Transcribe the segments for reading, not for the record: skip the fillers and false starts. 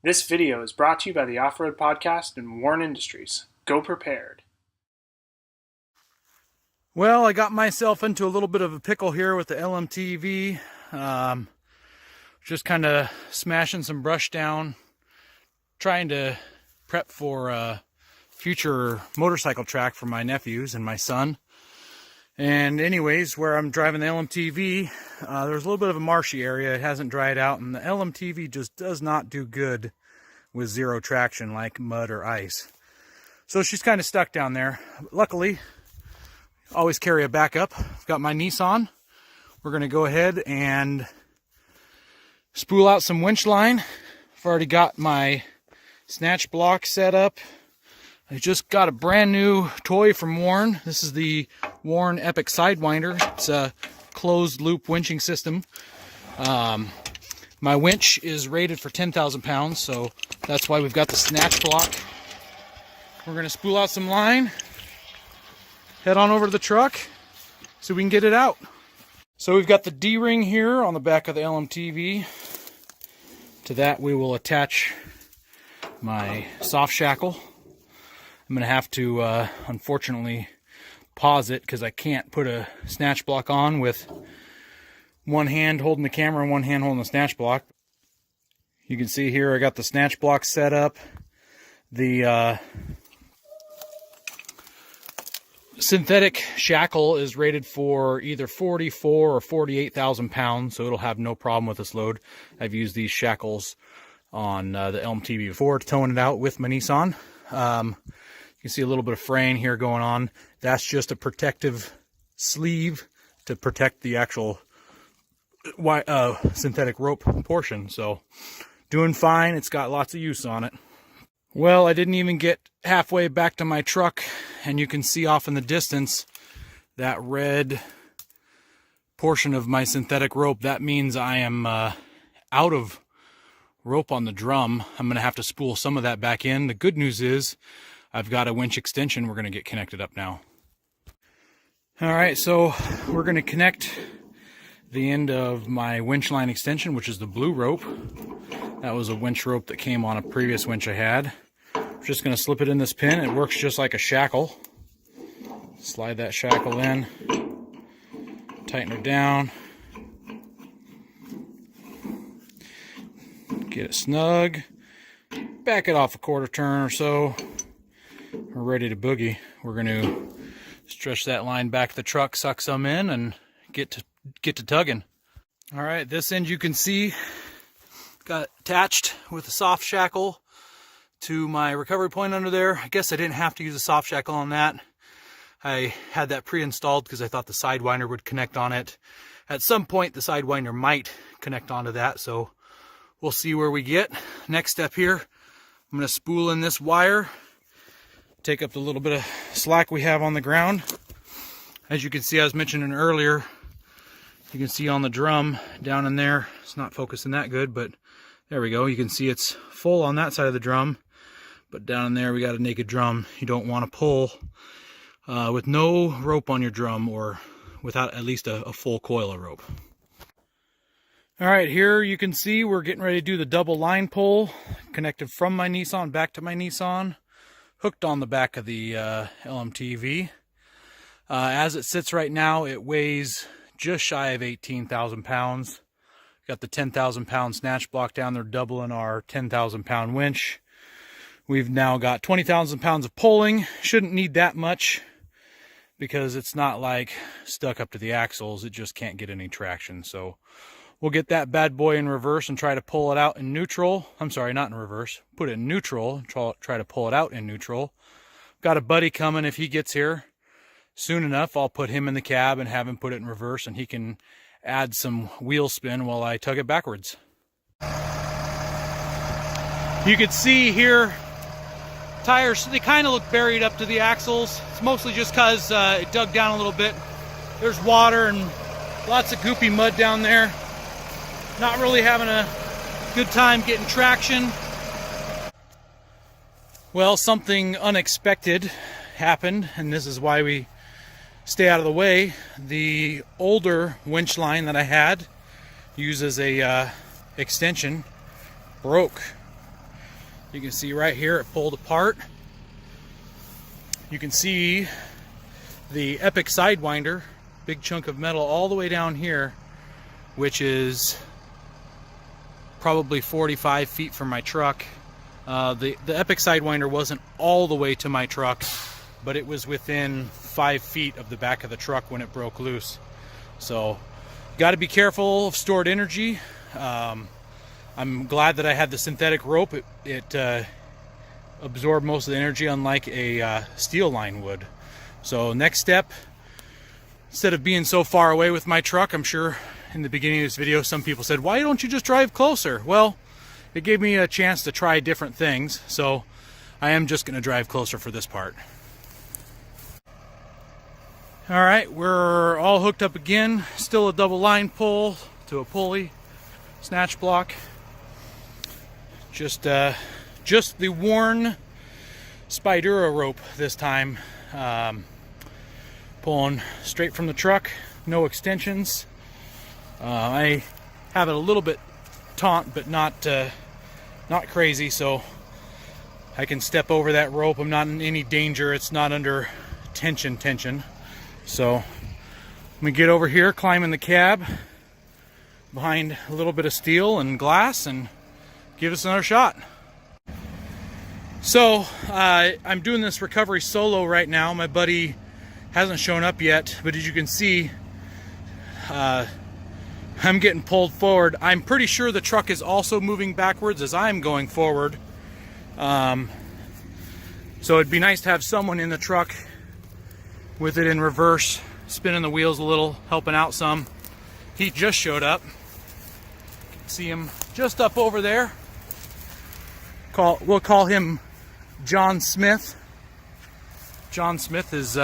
This video is brought to you by the Off-Road Podcast and Warren Industries. Go prepared. Well, I got myself into a little bit of a pickle here with the LMTV. Just kind of smashing some brush down, trying to prep for a future motorcycle track for my nephews and my son. And anyways, where I'm driving the LMTV, there's a little bit of a marshy area. It hasn't dried out, and the LMTV just does not do good with zero traction like mud or ice. So she's kind of stuck down there. Luckily, always carry a backup. I've got my Nissan. We're going to go ahead and spool out some winch line. I've already got my snatch block set up. I just got a brand new toy from Warren. This is the Warren Epic Sidewinder. It's a closed loop winching system. My winch is rated for 10,000 pounds, so that's why we've got the snatch block. We're going to spool out some line, head on over to the truck so we can get it out. So we've got the D-ring here on the back of the LMTV. To that we will attach my soft shackle. I'm going to have to, unfortunately, pause it because I can't put a snatch block on with one hand holding the camera and one hand holding the snatch block. You can see here I got the snatch block set up. The synthetic shackle is rated for either 44 or 48,000 pounds, so it'll have no problem with this load. I've used these shackles on the LMTV before, towing it out with my Nissan. You can see a little bit of fraying here going on. That's just a protective sleeve to protect the actual synthetic rope portion. So doing fine. It's got lots of use on it. Well, I didn't even get halfway back to my truck, and you can see off in the distance that red portion of my synthetic rope. That means I am out of rope on the drum. I'm going to have to spool some of that back in. The good news is I've got a winch extension we're going to get connected up now. All right, so we're going to connect the end of my winch line extension, which is the blue rope. That was a winch rope that came on a previous winch I had. I'm just going to slip it in this pin. It works just like a shackle. Slide that shackle in, tighten her down, get it snug, back it off a quarter turn or so. We're ready to boogie. We're going to stretch that line back to the truck, suck some in, and get to tugging. All right, this end you can see got attached with a soft shackle to my recovery point under there. I guess I didn't have to use a soft shackle on that. I had that pre-installed because I thought the Sidewinder would connect on it. At some point, the Sidewinder might connect onto that, so we'll see where we get. Next step here, I'm going to spool in this wire, take up the little bit of slack we have on the ground. As you can see, I was mentioning earlier, you can see on the drum down in there, it's not focusing that good, but there we go. You can see it's full on that side of the drum, but down in there we got a naked drum. You don't want to pull with no rope on your drum or without at least a full coil of rope. All right, here you can see we're getting ready to do the double line pull, connected from my Nissan back to my Nissan, hooked on the back of the LMTV. As it sits right now, it weighs just shy of 18,000 pounds. Got the 10,000 pound snatch block down there, doubling our 10,000 pound winch. We've now got 20,000 pounds of pulling. Shouldn't need that much because it's not like stuck up to the axles. It just can't get any traction. So we'll get that bad boy in reverse and try to pull it out in neutral. I'm sorry, not in reverse. Put it in neutral, try to pull it out in neutral. Got a buddy coming. If he gets here soon enough, I'll put him in the cab and have him put it in reverse, and he can add some wheel spin while I tug it backwards. You can see here, tires, they kind of look buried up to the axles. It's mostly just because it dug down a little bit. There's water and lots of goopy mud down there. Not really having a good time getting traction. Well, something unexpected happened, and this is why we stay out of the way. The older winch line that I had uses a extension broke. You can see right here it pulled apart. You can see the Epic Sidewinder, big chunk of metal all the way down here, which is probably 45 feet from my truck. The Epic Sidewinder wasn't all the way to my truck, but it was within 5 feet of the back of the truck when it broke loose. So got to be careful of stored energy. I'm glad that I had the synthetic rope. It absorbed most of the energy, unlike a steel line would. So next step, instead of being so far away with my truck, I'm sure in the beginning of this video some people said, why don't you just drive closer? Well, it gave me a chance to try different things, so I am just going to drive closer for this part. Alright, we're all hooked up again. Still a double line pull to a pulley, snatch block. Just the worn Spydura rope this time. Pulling straight from the truck, no extensions. I have it a little bit taut, but not crazy, so I can step over that rope. I'm not in any danger. It's not under tension. So I'm gonna get over here, climb in the cab behind a little bit of steel and glass, and give us another shot. So I'm doing this recovery solo right now. My buddy hasn't shown up yet, but as you can see, I'm getting pulled forward. I'm pretty sure the truck is also moving backwards as I'm going forward. So it'd be nice to have someone in the truck with it in reverse, spinning the wheels a little, helping out some. He just showed up. You can see him just up over there. We'll call him John Smith. John Smith is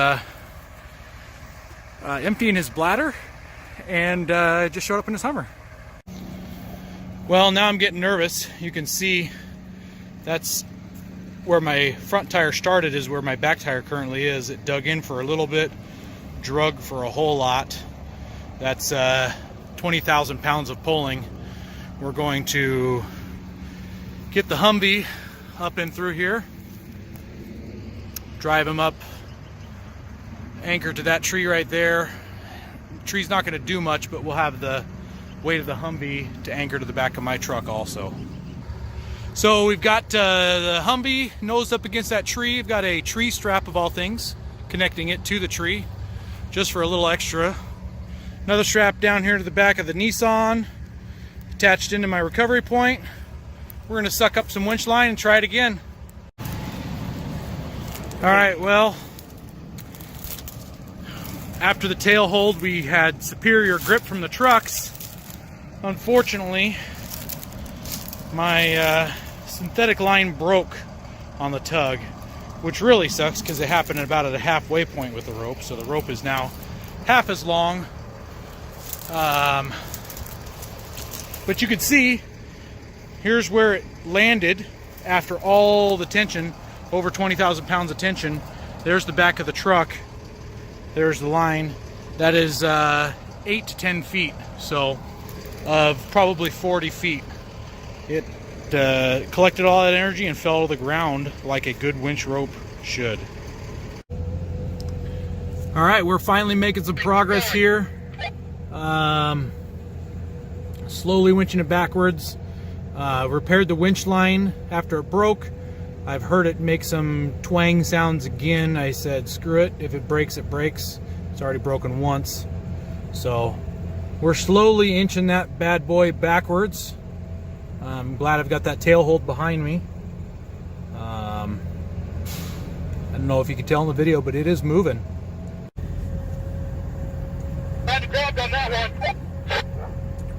emptying his bladder and just showed up in his Hummer. Well, now I'm getting nervous. You can see that's where my front tire started, is where my back tire currently is. It dug in for a little bit, drug for a whole lot. That's 20,000 pounds of pulling. We're going to get the Humvee up and through here, drive him up, anchor to that tree right there. The tree's not going to do much, but we'll have the weight of the Humvee to anchor to the back of my truck also. So we've got the Humvee nosed up against that tree. We've got a tree strap, of all things, connecting it to the tree, just for a little extra. Another strap down here to the back of the Nissan, attached into my recovery point. We're going to suck up some winch line and try it again. Alright, well, after the tail hold, we had superior grip from the trucks. Unfortunately, my synthetic line broke on the tug, which really sucks because it happened about at a halfway point with the rope. So the rope is now half as long. But you can see, here's where it landed after all the tension, over 20,000 pounds of tension. There's the back of the truck. There's the line. That is 8 to 10 feet, so of probably 40 feet. It collected all that energy and fell to the ground like a good winch rope should. All right, we're finally making some progress here. Slowly winching it backwards. Repaired the winch line after it broke. I've heard it make some twang sounds again. I said, screw it. If it breaks, it breaks. It's already broken once. So we're slowly inching that bad boy backwards. I'm glad I've got that tail hold behind me. I don't know if you can tell in the video, but it is moving.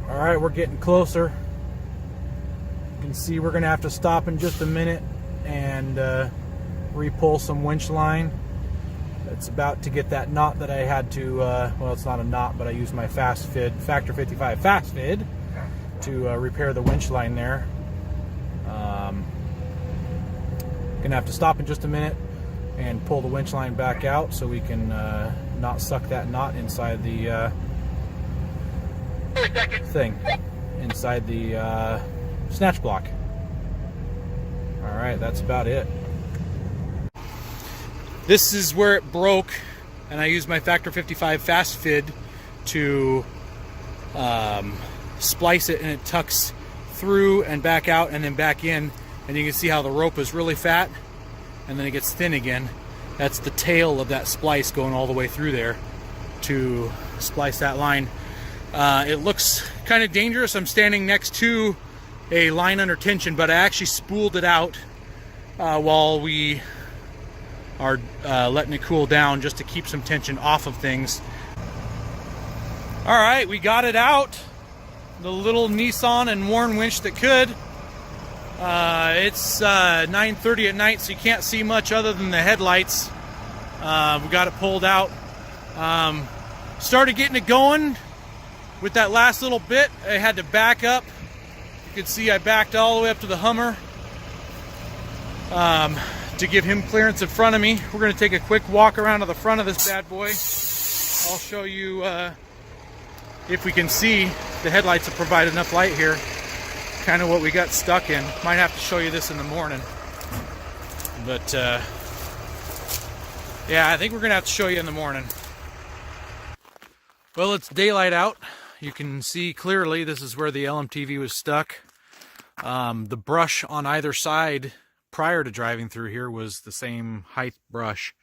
All right, we're getting closer. You can see we're gonna have to stop in just a minute and re-pull some winch line. It's about to get that knot that I had to, well, it's not a knot, but I used my fast fid, Factor 55 fast fid to repair the winch line there. Gonna have to stop in just a minute and pull the winch line back out so we can not suck that knot inside the thing, inside the snatch block. All right, that's about it. This is where it broke, and I used my Factor 55 fast fid to splice it, and it tucks through and back out and then back in, and you can see how the rope is really fat and then it gets thin again. That's the tail of that splice going all the way through there to splice that line. It looks kind of dangerous. I'm standing next to a line under tension, but I actually spooled it out while we are letting it cool down, just to keep some tension off of things. All right, we got it out. The little Nissan and worn winch that could. It's 9:30 at night, so you can't see much other than the headlights. We got it pulled out. Started getting it going with that last little bit. I had to back up. You can see I backed all the way up to the Hummer to give him clearance in front of me. We're going to take a quick walk around to the front of this bad boy. I'll show you if we can see. The headlights will provide enough light here. Kind of what we got stuck in. Might have to show you this in the morning. But yeah, I think we're going to have to show you in the morning. Well, it's daylight out. You can see clearly this is where the LMTV was stuck. The brush on either side prior to driving through here was the same height brush.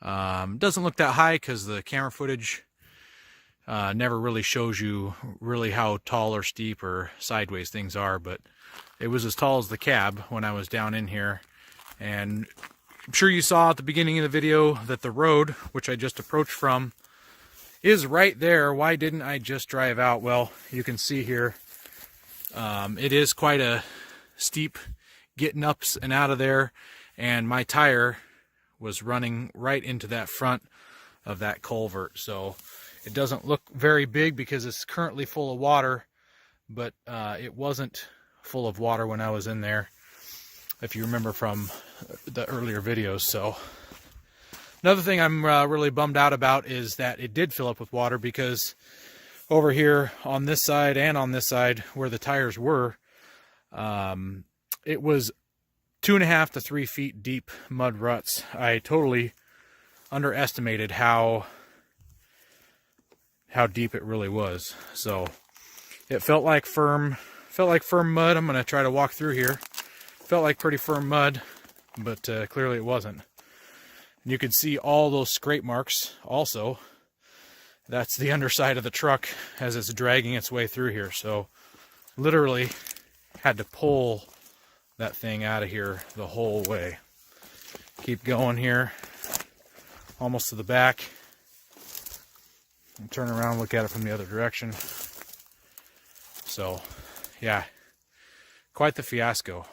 Doesn't look that high because the camera footage never really shows you really how tall or steep or sideways things are, but it was as tall as the cab when I was down in here. And I'm sure you saw at the beginning of the video that the road, which I just approached from, is right there. Why didn't I just drive out? Well, you can see here, it is quite a steep getting up and out of there, and my tire was running right into that front of that culvert. So it doesn't look very big because it's currently full of water, but it wasn't full of water when I was in there, if you remember from the earlier videos. So another thing I'm really bummed out about is that it did fill up with water, because over here on this side and on this side where the tires were, it was 2.5 to 3 feet deep mud ruts. I totally underestimated how deep it really was. So it felt like firm mud. I'm going to try to walk through here. Felt like pretty firm mud, but clearly it wasn't. And you can see all those scrape marks also. That's the underside of the truck as it's dragging its way through here. So literally had to pull that thing out of here the whole way. Keep going here, almost to the back. And turn around and look at it from the other direction. So yeah, quite the fiasco.